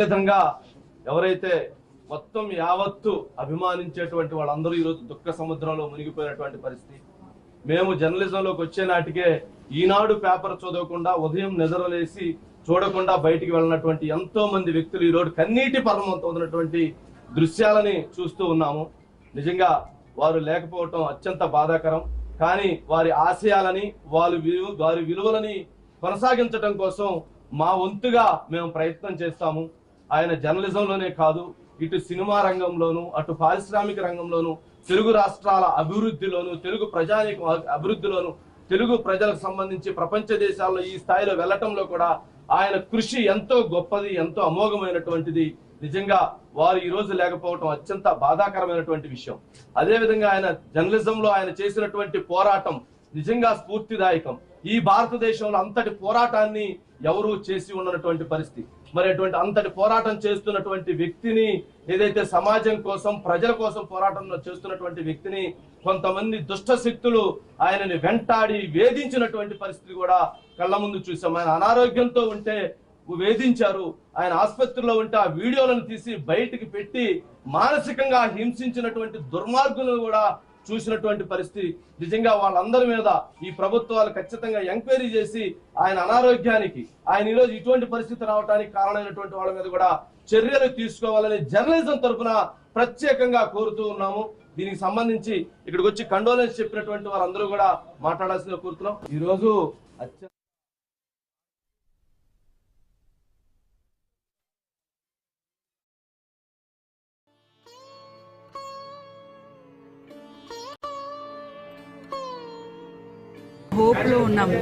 విధంగా ఎవరైతే మొత్తం యావత్తు అభిమానించేటువంటి వాళ్ళందరూ ఈరోజు దుఃఖ సముద్రంలో మునిగిపోయినటువంటి పరిస్థితి. మేము జర్నలిజంలోకి వచ్చే నాటికే ఈనాడు పేపర్ చదవకుండా ఉదయం నిద్రలేసి చూడకుండా బయటికి వెళ్ళినటువంటి ఎంతో మంది వ్యక్తులు ఈరోజు కన్నీటి పరమవుతున్నటువంటి దృశ్యాలని చూస్తూ ఉన్నాము. నిజంగా వారు లేకపోవటం అత్యంత బాధాకరం. కానీ వారి ఆశయాలని వారి విలువలని కొనసాగించడం కోసం మా వంతుగా మేము ప్రయత్నం చేస్తాము. ఆయన జర్నలిజంలోనే కాదు, ఇటు సినిమా రంగంలోను, అటు పారిశ్రామిక రంగంలోను, తెలుగు రాష్ట్రాల అభివృద్ధిలోను, తెలుగు ప్రజానీకం అభివృద్ధిలోను, తెలుగు ప్రజలకు సంబంధించి ప్రపంచ దేశాల్లో ఈ స్థాయిలో వెళ్లటంలో కూడా ఆయన కృషి ఎంతో గొప్పది, ఎంతో అమోఘమైనటువంటిది. నిజంగా వారు ఈ రోజు లేకపోవడం అత్యంత బాధాకరమైనటువంటి విషయం. అదేవిధంగా ఆయన జర్నలిజంలో ఆయన చేసినటువంటి పోరాటం నిజంగా స్ఫూర్తిదాయకం. ఈ భారతదేశంలో అంతటి పోరాటాన్ని ఎవరూ చేసి ఉన్నటువంటి పరిస్థితి. మరి అటువంటి అంతటి పోరాటం చేస్తున్నటువంటి వ్యక్తిని, ఏదైతే సమాజం కోసం ప్రజల కోసం పోరాటం చేస్తున్నటువంటి వ్యక్తిని కొంతమంది దుష్ట శక్తులు ఆయనని వెంటాడి వేధించినటువంటి పరిస్థితి కూడా కళ్ళ ముందు చూసాం. ఆయన అనారోగ్యంతో ఉంటే వేధించారు. ఆయన ఆసుపత్రిలో ఉంటే ఆ వీడియోలను తీసి బయటికి పెట్టి మానసికంగా హింసించినటువంటి దుర్మార్గులను కూడా చూసినటువంటి పరిస్థితి. నిజంగా వాళ్ళందరి మీద ఈ ప్రభుత్వాలు ఖచ్చితంగా ఎంక్వైరీ చేసి ఆయన అనారోగ్యానికి, ఆయన ఈరోజు ఇటువంటి పరిస్థితి రావడానికి కారణమైనటువంటి వాళ్ళ మీద కూడా చర్యలు తీసుకోవాలని జర్నలిజం తరఫున ప్రత్యేకంగా కోరుతూ ఉన్నాము. దీనికి సంబంధించి ఇక్కడికి వచ్చి కండోలెన్స్ చెప్పినటువంటి వారందరూ కూడా మాట్లాడాల్సిందిగా కోరుతున్నాం. ఈరోజు హోప్లో ఉన్నాము.